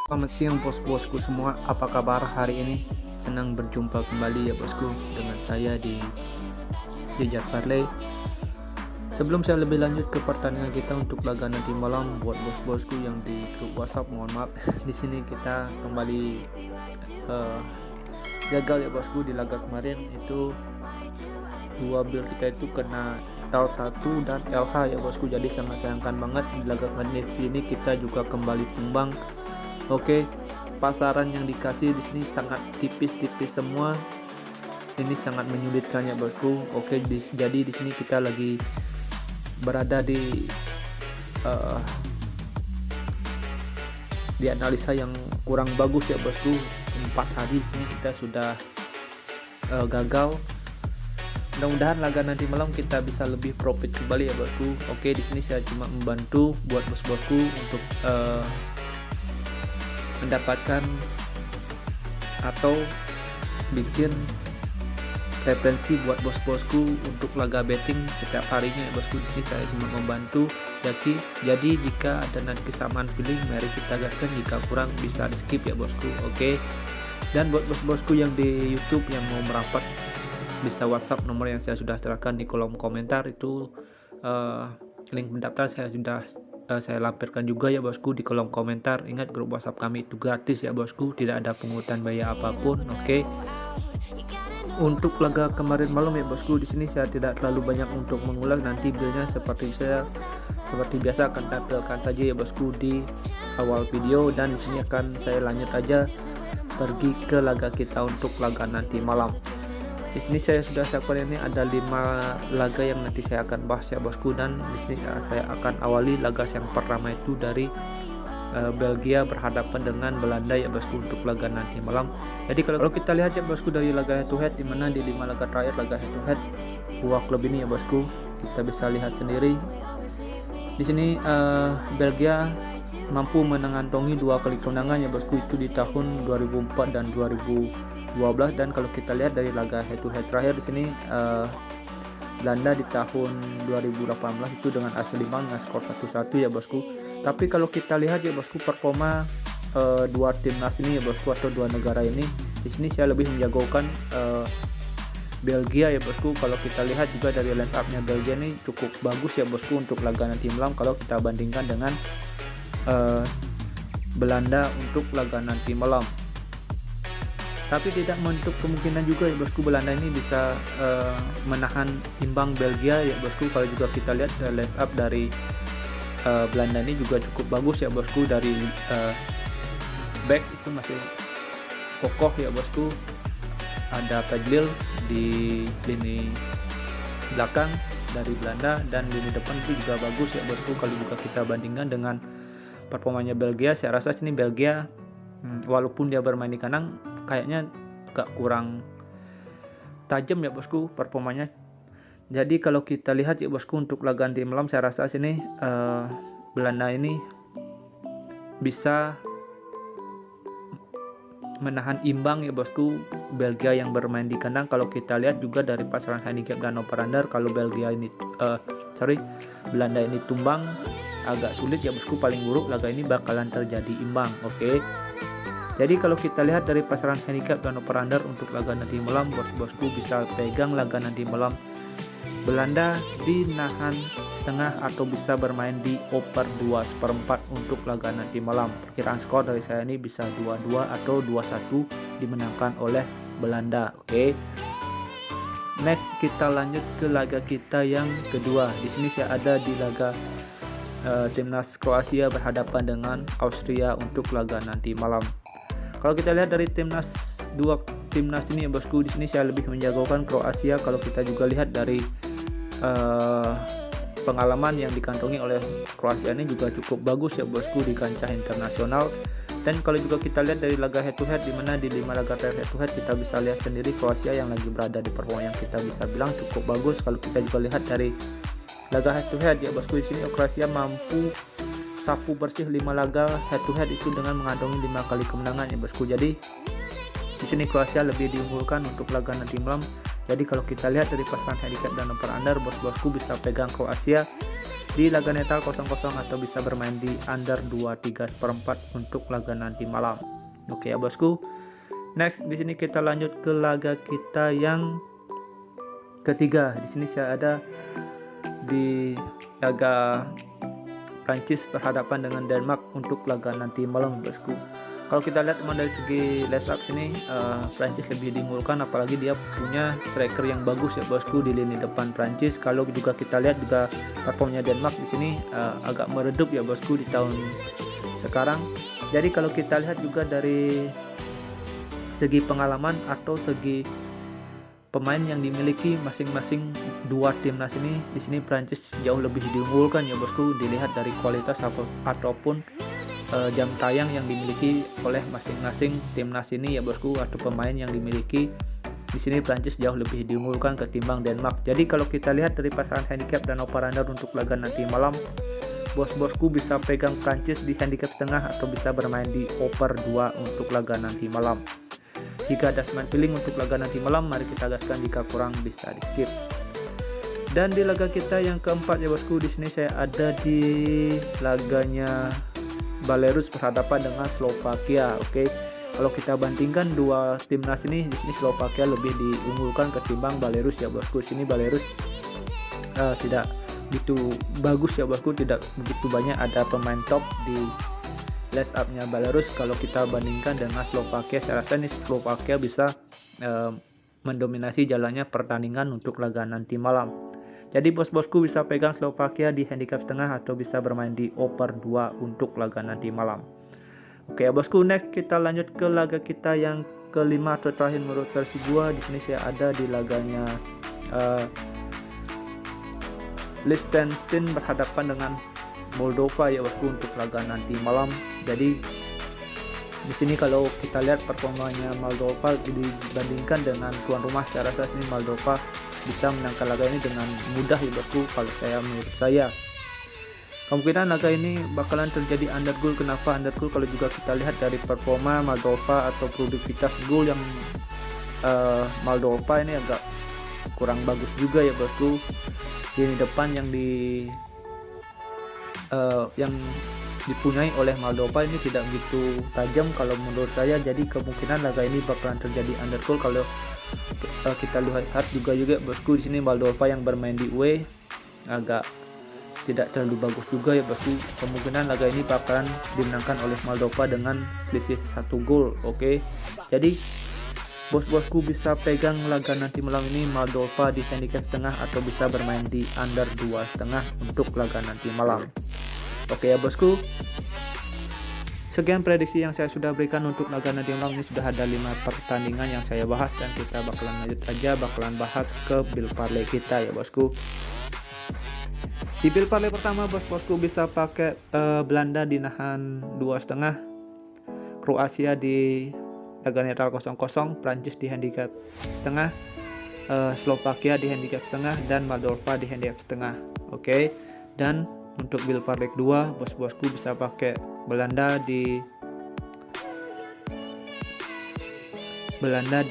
Selamat siang bos-bosku semua, apa kabar hari ini? Senang berjumpa kembali ya bosku dengan saya di Jejak Parley. Sebelum saya lebih lanjut ke pertandingan kita untuk laga nanti malam buat bos-bosku yang di grup WhatsApp, mohon maaf. Di sini kita kembali eh, gagal ya bosku di laga kemarin. Itu dua build kita itu kena L1 dan LH ya bosku, jadi sangat sayangkan banget di laga kemarin. Di sini kita juga kembali tumbang. Oke, pasaran yang dikasih di sini sangat tipis-tipis semua. Ini sangat menyulitkan ya bosku. Oke, jadi di sini kita lagi berada uh, di analisa yang kurang bagus ya bosku. 4 hari di sini kita sudah gagal. Mudah-mudahan laga nanti malam kita bisa lebih profit kembali ya bosku. Oke, di sini saya cuma membantu buat bos-bosku untuk mendapatkan atau bikin referensi buat bos-bosku untuk laga betting setiap harinya ya bosku. Di sini saya cuma membantu. Jadi jika ada nanti kesamaan feeling, mari kita gaskan. Jika kurang bisa di skip ya bosku. Oke. Dan buat bos-bosku yang di YouTube yang mau merapat, bisa WhatsApp nomor yang saya sudah serahkan di kolom komentar itu. Link pendaftar saya lampirkan juga ya bosku di kolom komentar. Ingat, grup WhatsApp kami itu gratis ya bosku, tidak ada pungutan biaya apapun. Oke. Untuk laga kemarin malam ya bosku, di sini saya tidak terlalu banyak untuk mengulang. Nanti buildnya seperti biasa akan tampilkan saja ya bosku di awal video, dan di sini akan saya lanjut aja pergi ke laga kita untuk laga nanti malam. Di sini saya sudah siapkan, ini ada 5 laga yang nanti saya akan bahas ya bosku, dan di sini saya akan awali laga yang pertama itu dari Belgia berhadapan dengan Belanda ya bosku untuk laga nanti malam. Jadi kalau kita lihat ya bosku dari laga head to head, dimana di 5 laga terakhir laga head to head dua klub ini ya bosku, kita bisa lihat sendiri di sini Belgia mampu mengantongi 2 kali kemenangan ya bosku, itu di tahun 2004 dan 2012. Dan kalau kita lihat dari laga head to head terakhir di sini Belanda di tahun 2018 itu dengan hasil imbang dengan skor 1-1 ya bosku. Tapi kalau kita lihat ya bosku, performa dua timnas ini ya bosku, atau dua negara ini, di sini saya lebih menjagokan Belgia ya bosku. Kalau kita lihat juga dari line up-nya Belgia ini cukup bagus ya bosku untuk laga nanti malam kalau kita bandingkan dengan Belanda untuk laga nanti malam. Tapi tidak menutup kemungkinan juga ya bosku, Belanda ini bisa menahan imbang Belgia ya bosku. Kalau juga kita lihat line up dari Belanda ini juga cukup bagus ya bosku. Dari back itu masih kokoh ya bosku, ada Fadlil di lini belakang dari Belanda, dan lini depan itu juga bagus ya bosku. Kalau juga kita bandingkan dengan performanya Belgia, saya rasa sini Belgia walaupun dia bermain di kandang kayaknya agak kurang tajam ya bosku performanya. Jadi kalau kita lihat ya bosku untuk laga nanti malam, saya rasa sini Belanda ini bisa menahan imbang ya bosku Belgia yang bermain di kandang. Kalau kita lihat juga dari pasaran handicap dan over-under, kalau Belanda ini tumbang agak sulit ya bosku, paling buruk laga ini bakalan terjadi imbang. Oke. Jadi kalau kita lihat dari pasaran handicap dan over-under untuk laga nanti malam, bos-bosku bisa pegang laga nanti malam Belanda dinahan setengah atau bisa bermain di over 2/4 untuk laga nanti malam. Perkiraan skor dari saya ini bisa 2-2 atau 2-1 dimenangkan oleh Belanda. Oke. Next kita lanjut ke laga kita yang kedua. Di sini saya ada di laga timnas Kroasia berhadapan dengan Austria untuk laga nanti malam. Kalau kita lihat dari dua timnas ini ya bosku, di sini saya lebih menjagokan Kroasia. Kalau kita juga lihat dari pengalaman yang dikantongi oleh Kroasia ini juga cukup bagus ya bosku di kancah internasional. Dan kalau juga kita lihat dari laga head to head, dimana di 5 laga terakhir head to head kita bisa lihat sendiri Kroasia yang lagi berada di performa yang kita bisa bilang cukup bagus. Kalau kita juga lihat dari laga head to head ya bosku, di sini Kroasia mampu sapu bersih 5 laga head to head itu dengan mengantongi 5 kali kemenangan ya bosku. Jadi di sini Kroasia lebih diunggulkan untuk laga nanti malam. Jadi kalau kita lihat dari pasaran handicap dan over under, bos-bosku bisa pegang Kroasia di laga netral 0-0 atau bisa bermain di under 2-3/4 untuk laga nanti malam. Oke ya bosku. Next, di sini kita lanjut ke laga kita yang ketiga. Di sini saya ada di laga Prancis berhadapan dengan Denmark untuk laga nanti malam bosku. Kalau kita lihat memang dari segi line up sini Prancis lebih diunggulkan, apalagi dia punya striker yang bagus ya bosku di lini depan Prancis. Kalau juga kita lihat juga performnya Denmark di sini agak meredup ya bosku di tahun sekarang. Jadi kalau kita lihat juga dari segi pengalaman atau segi pemain yang dimiliki masing-masing dua timnas ini, di sini Prancis jauh lebih diunggulkan ya bosku, dilihat dari kualitas ataupun jam tayang yang dimiliki oleh masing-masing timnas ini ya bosku, atau pemain yang dimiliki di sini Prancis jauh lebih diunggulkan ketimbang Denmark. Jadi kalau kita lihat dari pasaran handicap dan over-under untuk laga nanti malam, bos-bosku bisa pegang Prancis di handicap setengah atau bisa bermain di over 2 untuk laga nanti malam. Jika ada smart feeling untuk laga nanti malam, mari kita gaskan, jika kurang bisa di skip. Dan di laga kita yang keempat ya bosku, di sini saya ada di laganya Belarus berhadapan dengan Slovakia. Oke. Kalau kita bandingkan dua timnas ini, di sini Slovakia lebih diunggulkan ketimbang Belarus ya bosku. Sini Belarus tidak begitu bagus ya bosku, tidak begitu banyak ada pemain top di line up-nya Belarus. Kalau kita bandingkan dengan Slovakia, saya rasa ini Slovakia bisa mendominasi jalannya pertandingan untuk laga nanti malam. Jadi bos-bosku bisa pegang Slovakia di handicap setengah atau bisa bermain di over 2 untuk laga nanti malam. Oke ya bosku, next kita lanjut ke laga kita yang kelima atau terakhir menurut versi gua. Di sini saya ada di laganya Liechtenstein berhadapan dengan Moldova ya bosku untuk laga nanti malam. Jadi di sini kalau kita lihat performanya Moldova dibandingkan dengan tuan rumah, saya rasa sini Moldova bisa menangkan laga ini dengan mudah ya bosku. Kalau menurut saya kemungkinan laga ini bakalan terjadi under goal. Kenapa under goal? Kalau juga kita lihat dari performa Moldova atau produktivitas gol yang Moldova ini agak kurang bagus juga ya bosku. Ini depan yang dipunyai oleh Moldova ini tidak begitu tajam kalau menurut saya. Jadi kemungkinan laga ini bakalan terjadi under goal. Kalau kita lihat juga bosku, di sini Moldova yang bermain di UE agak tidak terlalu bagus juga ya bosku. Kemungkinan laga ini bakalan dimenangkan oleh Moldova dengan selisih 1 gol. Oke. Jadi bos-bosku bisa pegang laga nanti malam ini Moldova di handicap setengah atau bisa bermain di under 2,5 untuk laga nanti malam. Oke ya bosku, sekian prediksi yang saya sudah berikan untuk laga nanti malam ini. Sudah ada 5 pertandingan yang saya bahas dan kita bakalan bahas ke build parlay kita ya bosku. Di build parlay pertama bos-bosku bisa pakai Belanda di nahan 2,5, Kroasia di laga netral 0-0, Prancis di handicap setengah, Slovakia di handicap setengah, dan Moldova di handicap setengah. Oke. Dan untuk build parlay kedua bos-bosku bisa pakai Belanda di nahan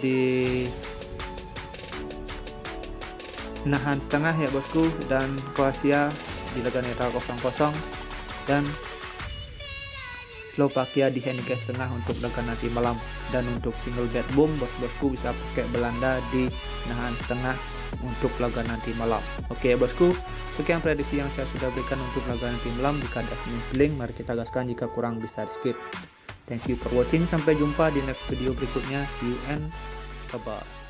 setengah ya bosku, dan Kroasia di laga netral 0-0 dan Slovakia di handicap setengah untuk laga nanti malam. Dan untuk single bet boom bos-bosku bisa pakai Belanda di nahan setengah untuk laga nanti malam. Oke ya bosku, sekian prediksi yang saya sudah berikan untuk laga nanti malam. Jika ada link, mari kita gaskan, jika kurang bisa skip. Thank you for watching, sampai jumpa di next video berikutnya. See you and bye bye.